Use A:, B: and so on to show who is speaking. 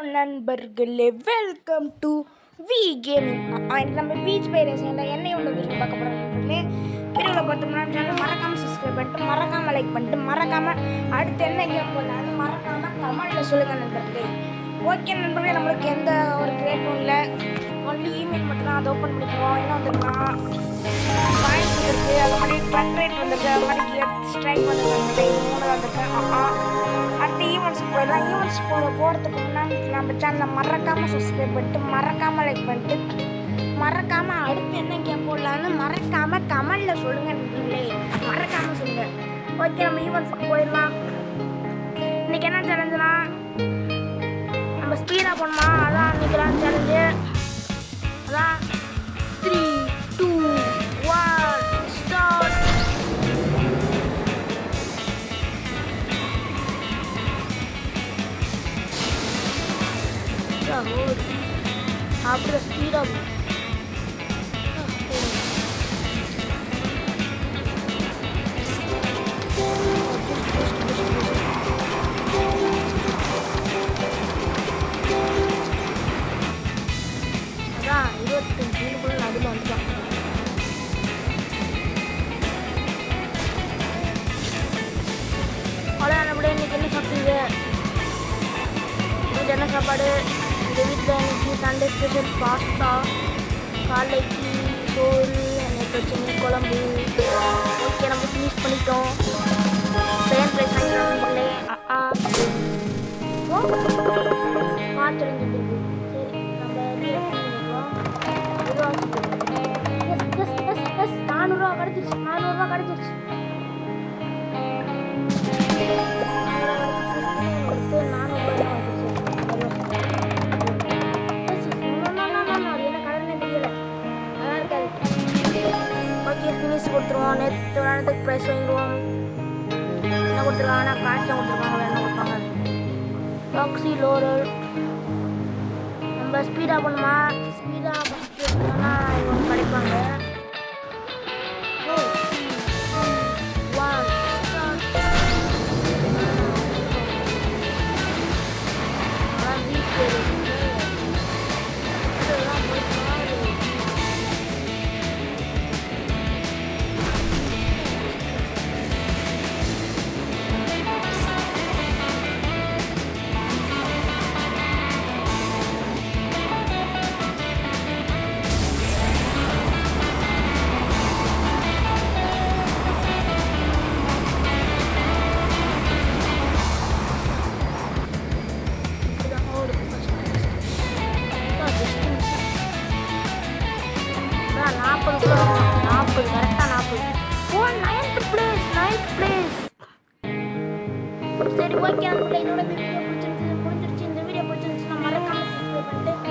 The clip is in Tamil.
A: நண்பர்களே, வெல்கம் டு வி கேமிங். நம்ம பீச் பைரேஸ் என்ன உள்ள வீடியோ பார்க்க போகிறோம் நண்பர்களே. வீடியோவில் பார்த்து முன்னாடி சேனல் மறக்காமல் சப்ஸ்கிரைப் பண்ணிட்டு, மறக்காமல் லைக் பண்ணிட்டு, மறக்காமல் அடுத்து என்ன கேம் போடலான்னு மறக்காமல் கமெண்ட்டில் சொல்லுங்கள் நண்பர்களே. ஓகே நண்பர்களே, நம்மளுக்கு எந்த ஒரு கிரியேட்டும் இல்லை, ஒன்லி இமெயில் மட்டும் தான் அதை ஓப்பன் பண்ணிக்குவோம். என்ன வந்துருக்கலாம், பாயிண்ட்ஸ் வந்துருக்கு, அது மாதிரி ட்ரக் ரேட் வந்துருக்கு, அது மாதிரி கியர் ஸ்ட்ரைக் வந்துருக்கு, 3 வந்துருக்கேன். அடுத்து ஈவெண்ட்ஸ்க்கு போயிடலாம். ஈவெண்ட்ஸ் போகிறதுக்கு முன்னாடி நம்ம சேனலை மறக்காமல் சப்ஸ்கிரைப் பண்ணிட்டு, மறக்காமல் லைக் பண்ணிட்டு, மறக்காமல் அடுத்து என்ன கேம் போடலான்னு மறக்காமல் கமெண்டில் சொல்லுங்கள் நண்பர்களே, மறக்காமல் சொல்லுங்கள். ஓகே, நம்ம ஈவெண்ட்ஸ்க்கு போயிடலாம். இன்றைக்கி என்ன சேலஞ்சுனா, நம்ம ஸ்பீடாக போகணுமா, அதான் இன்றைக்கெல்லாம் சேலஞ்சு. அதான் 3, 2, 1 ஸ்டார்ட். அப்படியே ஸ்பீடாக அதான் 25 நடுவில் வந்துட்டான். அவ்வளோ நல்லபடியாக இன்றைக்கி என்ன சாப்பிட்டீங்க? இன்னைக்கு என்ன சாப்பாடு? எங்கள் வீட்டில் இன்றைக்கி சண்டே ஸ்பெஷல் பாஸ்தா, காலைக்கு சோறு, எனக்கு சின்ன குழம்பு. ஓகே, நம்ம ஃபினிஷ் பண்ணிட்டோம். செகண்ட் ப்ரைஸ் வாங்கிக்கலாம் வீட்டிலே. காற்று அடைஞ்சிட்டு. சரி, நம்ம வீடு பண்ணிக்கலாம். 400 கிடச்சிருச்சு. 400 கிடச்சிருச்சு. கொடுத்துருவோம். நேற்று விளையாடுறதுக்கு ப்ரைஸ் வாங்கிடுவோம். என்ன கொடுத்துருக்காங்கன்னா காசு தான் கொடுத்துருக்காங்க. என்ன கொடுப்பாங்க? டாக்ஸி லோரல். நம்ம ஸ்பீடாக பண்ணுமா, ஸ்பீடாக ஃபஸ்ட்டு பண்ணால் இவங்க கிடைப்பாங்க. சரி, ஓகே நண்பர்களே, இதோட இந்த வீடியோ பிடிச்சிருந்துச்சு. இந்த வீடியோ பிடிச்சிருந்துச்சுன்னா மறக்காம சப்ஸ்கிரைப் பண்ணிட்டு